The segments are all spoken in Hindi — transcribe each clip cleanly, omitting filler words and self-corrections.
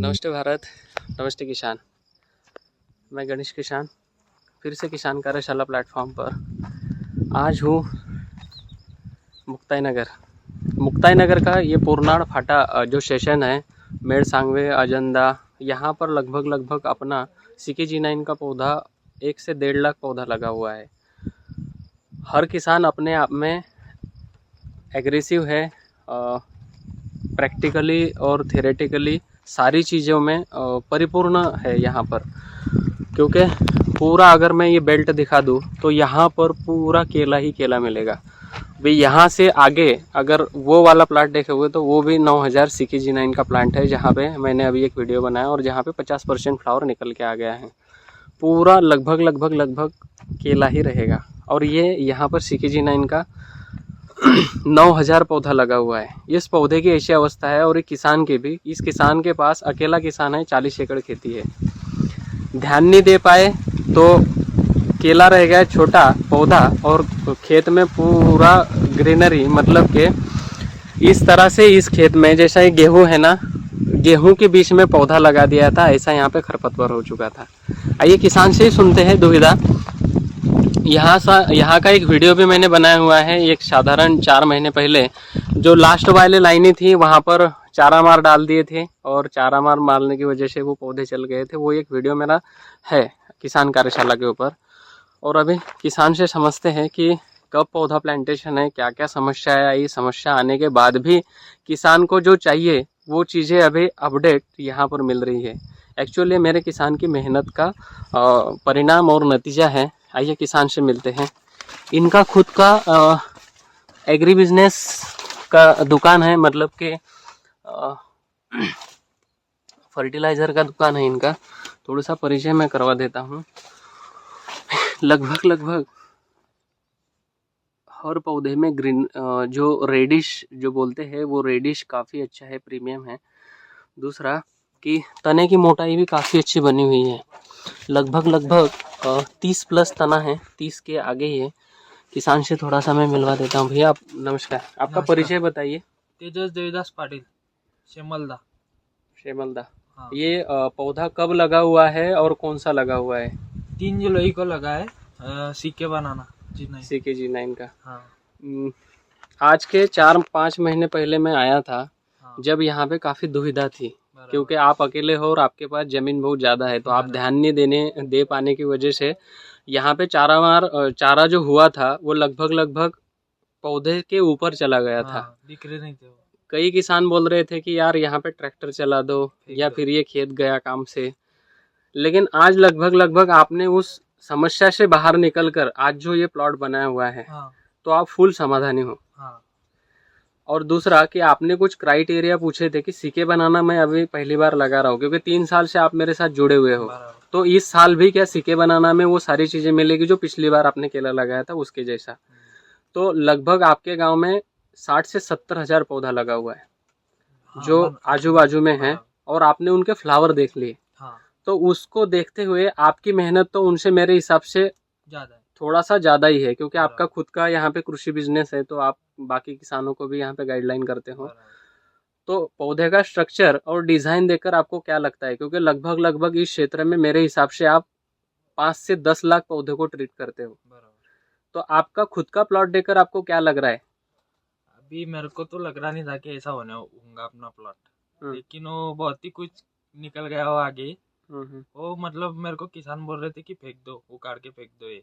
नमस्ते भारत, नमस्ते किसान। मैं गणेश किसान फिर से किसान कार्यशाला प्लेटफॉर्म पर आज हूँ मुक्ताई नगर का ये पुरनाड़ फाटा जो सेशन है मेड़ सांगवे अजंदा, यहाँ पर लगभग अपना CKG9 का पौधा 1 से 1.5 लाख पौधा लगा हुआ है। हर किसान अपने आप में एग्रेसिव है, प्रैक्टिकली और थियोरेटिकली सारी चीज़ों में परिपूर्ण है यहाँ पर, क्योंकि पूरा अगर मैं ये बेल्ट दिखा दूँ तो यहाँ पर पूरा केला ही केला मिलेगा भाई। यहाँ से आगे अगर वो वाला प्लांट देखे हुए तो वो भी 9000 CKG9 का प्लांट है, जहाँ पे मैंने अभी एक वीडियो बनाया और जहाँ पे 50% फ्लावर निकल के आ गया है। पूरा लगभग केला ही रहेगा। और ये यहाँ पर CKG9 का 9000 पौधा लगा हुआ है। इस पौधे की ऐसी अवस्था है, और एक किसान के भी, इस किसान के पास अकेला किसान है, 40 एकड़ खेती है। ध्यान नहीं दे पाए तो केला रह गया छोटा पौधा और खेत में पूरा ग्रीनरी, मतलब कि इस तरह से इस खेत में जैसा ये गेहूं है ना, गेहूं के बीच में पौधा लगा दिया था, ऐसा यहाँ पे खरपतवार हो चुका था। आइए किसान से ही सुनते हैं दुविधा। यहाँ का एक वीडियो भी मैंने बनाया हुआ है, एक साधारण 4 महीने पहले जो लास्ट वाले लाइनें थी वहाँ पर चारा मार डाल दिए थे, और चारा मार मारने की वजह से वो पौधे चल गए थे। वो एक वीडियो मेरा है किसान कार्यशाला के ऊपर। और अभी किसान से समझते हैं कि कब पौधा प्लांटेशन है, क्या क्या समस्या आई, समस्या आने के बाद भी किसान को जो चाहिए वो चीज़ें अभी अपडेट यहाँ पर मिल रही है। एक्चुअली मेरे किसान की मेहनत का परिणाम और नतीजा है। आइए किसान से मिलते हैं। इनका खुद का एग्री बिजनेस का दुकान है, मतलब कि फर्टिलाइज़र का दुकान है इनका। थोड़ा सा परिचय मैं करवा देता हूँ। लगभग हर पौधे में ग्रीन जो रेडिश जो बोलते हैं वो रेडिश काफ़ी अच्छा है, प्रीमियम है। दूसरा कि तने की मोटाई भी काफ़ी अच्छी बनी हुई है। लगभग 30+ तना है, 30 के आगे ही है। किसान से थोड़ा सा मैं मिलवा देता हूँ। भैया आप नमस्कार, आपका परिचय बताइए। तेजस देवीदास पाटिल, शेमलदा। हाँ। ये पौधा कब लगा हुआ है और कौन सा लगा हुआ है? 3 जुलाई को लगा है। सीके बनाना CKG9 का। हाँ। आज के 4-5 महीने पहले मैं आया था। हाँ। जब यहाँ पे काफ़ी दुविधा थी, क्योंकि आप अकेले हो और आपके पास ज़मीन बहुत ज़्यादा है, तो आप ध्यान नहीं दे पाने की वजह से यहाँ पे चारा जो हुआ था वो लगभग पौधे के ऊपर चला गया था। दिख रहे नहीं थे वो। कई किसान बोल रहे थे कि यार यहाँ पे ट्रैक्टर चला दो या फिर ये खेत गया काम से। लेकिन आज लगभग आपने उस समस्या से बाहर निकलकर आज जो ये प्लॉट बनाया हुआ है, तो आप फुल समाधानी हो। और दूसरा कि आपने कुछ क्राइटेरिया पूछे थे कि सीके बनाना मैं अभी पहली बार लगा रहा हूँ, क्योंकि 3 साल से आप मेरे साथ जुड़े हुए हो, तो इस साल भी क्या सीके बनाना में वो सारी चीज़ें मिलेगी जो पिछली बार आपने केला लगाया था उसके जैसा। तो लगभग आपके गांव में 60 से 70 हज़ार पौधा लगा हुआ है जो आजू बाजू में है, और आपने उनके फ्लावर देख लिए। तो उसको देखते हुए आपकी मेहनत तो उनसे मेरे हिसाब से थोड़ा सा ज़्यादा ही है, क्योंकि आपका खुद का यहाँ पे कृषि बिजनेस है, तो आप बाकी किसानों को भी यहाँ पे गाइडलाइन करते हो। तो पौधे का स्ट्रक्चर और डिज़ाइन देखकर आपको क्या लगता है, क्योंकि लगभग इस क्षेत्र में मेरे हिसाब से आप 5 से 10 लाख पौधे को ट्रीट करते हो। तो आपका खुद का प्लॉट देखकर आपको क्या लग रहा है? अभी मेरे को तो लग रहा नहीं था कि ऐसा होने होगा अपना प्लॉट, लेकिन वो बहुत ही कुछ निकल गया हो आगे। वो मतलब मेरे को किसान बोल रहे थे कि फेंक दो, उखाड़ के फेंक दो ये।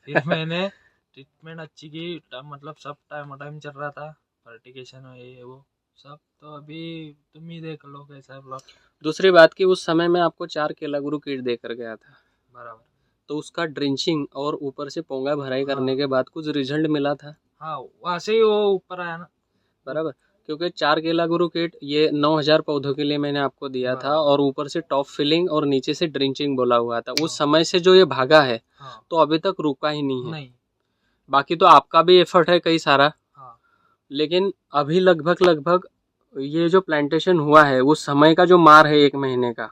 फिर मैंने ट्रीटमेंट अच्छी की, मतलब सब टाइम चल रहा था, फर्टिगेशन ये वो सब। तो अभी तुम ही देख लो कैसा है प्लॉट। दूसरी बात की उस समय में आपको 4 केला गुरु किट देकर गया था, बराबर। तो उसका ड्रिंचिंग और ऊपर से पोंगा भराई करने के बाद कुछ रिजल्ट मिला था। हाँ, वहाँ से ही वो ऊपर आया ना। बराबर, क्योंकि 4 केला गुरु किट ये 9000 पौधों के लिए मैंने आपको दिया था, और ऊपर से टॉप फिलिंग और नीचे से ड्रिंचिंग बोला हुआ था। उस समय से जो ये भागा है तो अभी तक रुका ही नहीं है। बाकी तो आपका भी एफर्ट है कई सारा, लेकिन अभी लगभग ये जो प्लांटेशन हुआ है उस समय का जो मार है 1 महीने का,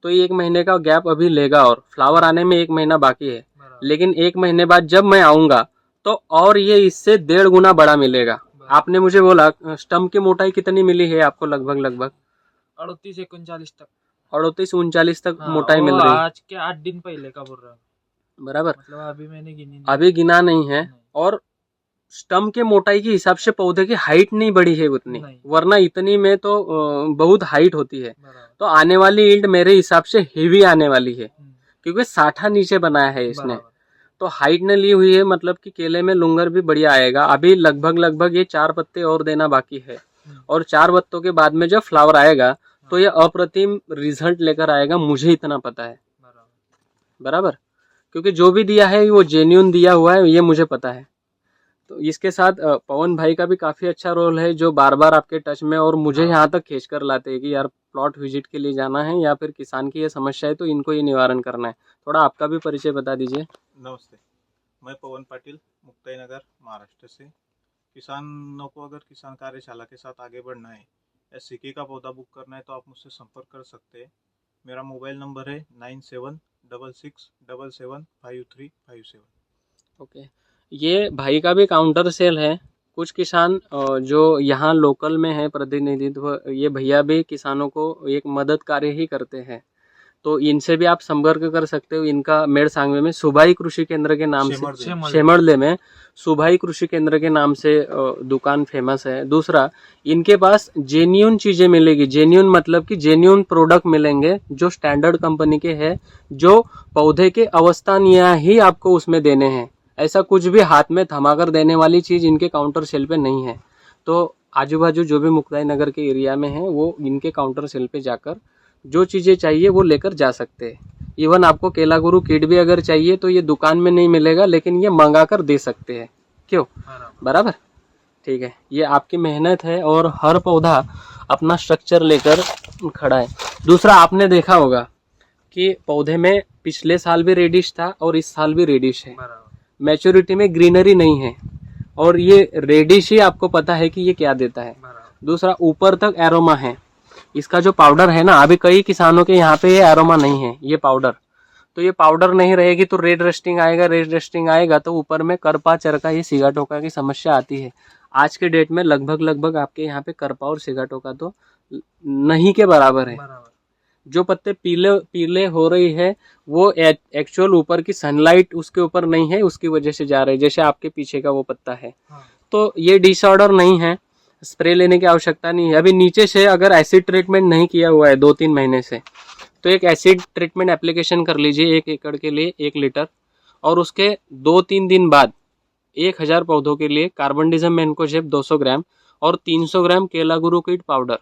तो 1 महीने का गैप अभी लेगा, और फ्लावर आने में 1 महीना बाकी है। लेकिन 1 महीने बाद जब मैं आऊँगा तो और ये इससे 1.5 गुना बड़ा मिलेगा। आपने मुझे बोला स्टम्प की मोटाई कितनी मिली है आपको? लगभग 38-39 तक। 38-39 तक हाँ, मोटाई मिल वो रही है, आज के 8 दिन पहले का बोल रहा हूँ। बराबर। मतलब अभी मैंने गिनी नहीं। अभी गिना नहीं है। नहीं। और स्टम के मोटाई के हिसाब से पौधे की हाइट नहीं बढ़ी है उतनी, नहीं। वरना इतनी में तो बहुत हाइट होती है। बराबर। तो आने वाली ईल्ड मेरे हिसाब से हेवी आने वाली है, क्योंकि साठा नीचे बनाया है इसने। बराबर। तो हाइट ने ली हुई है, मतलब कि केले में लुंगर भी बढ़िया आएगा। अभी लगभग ये 4 पत्ते और देना बाकी है, और 4 पत्तों के बाद में जब फ्लावर आएगा तो ये अप्रतिम रिजल्ट लेकर आएगा, मुझे इतना पता है, बराबर। क्योंकि जो भी दिया है वो जेन्युइन दिया हुआ है, ये मुझे पता है। तो इसके साथ पवन भाई का भी काफ़ी अच्छा रोल है, जो बार बार आपके टच में और मुझे यहाँ तक खींच कर लाते हैं कि यार प्लॉट विजिट के लिए जाना है, या फिर किसान की ये समस्या है तो इनको ये निवारण करना है। थोड़ा आपका भी परिचय बता दीजिए। नमस्ते, मैं पवन पाटिल, मुक्ताई नगर, महाराष्ट्र से। किसानों को अगर किसान कार्यशाला के साथ आगे बढ़ना है या सिक्के का पौधा बुक करना है तो आप मुझसे संपर्क कर सकते हैं। मेरा मोबाइल नंबर है 9766775357। ओके, ये भाई का भी काउंटर सेल है। कुछ किसान जो यहाँ लोकल में है प्रतिनिधित्व, ये भैया भी किसानों को एक मदद कार्य ही करते हैं, तो इनसे भी आप संपर्क कर सकते हो। इनका मेड़सांगवे में सुभाई कृषि केंद्र के नाम से, शेमड़ले में सुभाई कृषि केंद्र के नाम से दुकान फेमस है। दूसरा, इनके पास जेन्यून चीज़ें मिलेगी। जेन्यून मतलब कि जेन्यून प्रोडक्ट मिलेंगे जो स्टैंडर्ड कंपनी के हैं, जो पौधे के अवस्था निया ही आपको उसमें देने हैं। ऐसा कुछ भी हाथ में थमाकर देने वाली चीज़ इनके काउंटर सेल पे नहीं है। तो आजू बाजू जो भी मुक्ताई नगर के एरिया में है वो इनके काउंटर सेल पे जाकर जो चीज़ें चाहिए वो लेकर जा सकते हैं। इवन आपको केला गुरु किट भी अगर चाहिए तो ये दुकान में नहीं मिलेगा, लेकिन ये मंगा कर दे सकते हैं। क्यों, बराबर। ठीक है, ये आपकी मेहनत है और हर पौधा अपना स्ट्रक्चर लेकर खड़ा है। दूसरा, आपने देखा होगा कि पौधे में पिछले साल भी रेडिश था और इस साल भी रेडिश है। मैच्योरिटी में ग्रीनरी नहीं है, और ये रेडिश ही आपको पता है कि ये क्या देता है। दूसरा, ऊपर तक एरोमा है। इसका जो पाउडर है ना, अभी कई किसानों के यहाँ पे ये एरोमा नहीं है, ये पाउडर। तो ये पाउडर नहीं रहेगी तो रेड रस्टिंग आएगा, रेड रस्टिंग आएगा तो ऊपर में करपा चरका, ये सिगा टोका की समस्या आती है। आज के डेट में लगभग आपके यहाँ पे करपा और सिगा टोका तो नहीं के बराबर है। जो पत्ते पीले पीले हो रही है वो एक्चुअल ऊपर की सनलाइट उसके ऊपर नहीं है, उसकी वजह से जा रहे हैं, जैसे आपके पीछे का वो पत्ता है। तो ये डिसऑर्डर नहीं है, स्प्रे लेने की आवश्यकता नहीं है। अभी नीचे से अगर एसिड ट्रीटमेंट नहीं किया हुआ है 2-3 महीने से, तो एक एसिड ट्रीटमेंट एप्लीकेशन कर लीजिए 1 एकड़ के लिए 1 लीटर, और उसके 2-3 दिन बाद 1000 पौधों के लिए कार्बनडिज़म मैनकोजेब 200 ग्राम और 300 ग्राम केला गुरु किट पाउडर।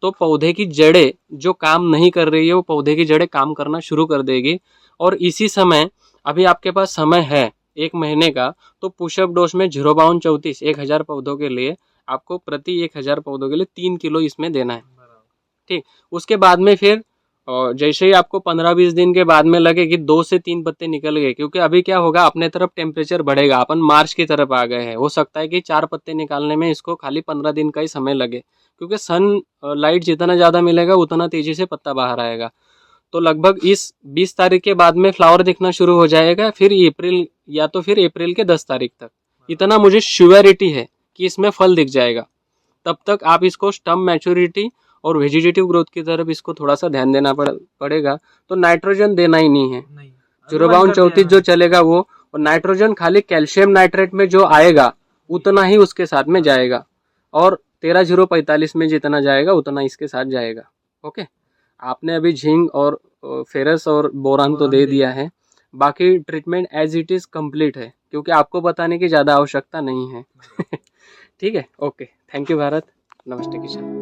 तो पौधे की जड़ें जो काम नहीं कर रही है वो पौधे की जड़ें काम करना शुरू कर देगी। और इसी समय अभी आपके पास समय है 1 महीने का, तो पुशअप डोज में 05234 1000 पौधों के लिए आपको प्रति 1000 पौधों के लिए 3 किलो इसमें देना है। ठीक, उसके बाद में फिर जैसे ही आपको 15-20 दिन के बाद में लगे कि 2 से 3 पत्ते निकल गए, क्योंकि अभी क्या होगा, अपने तरफ टेम्परेचर बढ़ेगा, अपन मार्च की तरफ आ गए हैं, हो सकता है कि 4 पत्ते निकालने में इसको खाली 15 दिन का ही समय लगे, क्योंकि सन लाइट जितना ज़्यादा मिलेगा उतना तेज़ी से पत्ता बाहर आएगा। तो लगभग इस 20 तारीख के बाद में फ्लावर दिखना शुरू हो जाएगा, फिर अप्रैल या तो फिर अप्रैल के 10 तारीख तक, इतना मुझे श्योरिटी है कि इसमें फल दिख जाएगा। तब तक आप इसको स्टम मैच्योरिटी और वेजिटेटिव ग्रोथ की तरफ इसको थोड़ा सा ध्यान देना पड़ेगा। तो नाइट्रोजन देना ही नहीं है, 05234 जो चलेगा वो, और नाइट्रोजन खाली कैल्शियम नाइट्रेट में जो आएगा उतना ही उसके साथ में जाएगा, और 13045 में जितना जाएगा उतना इसके साथ जाएगा। ओके, आपने अभी झिंक और फेरस और बोरान तो दे दिया है, बाकी treatment as it is complete है, क्योंकि आपको बताने की ज़्यादा आवश्यकता नहीं है। ठीक है, ओके, थैंक यू भारत, नमस्ते किशन।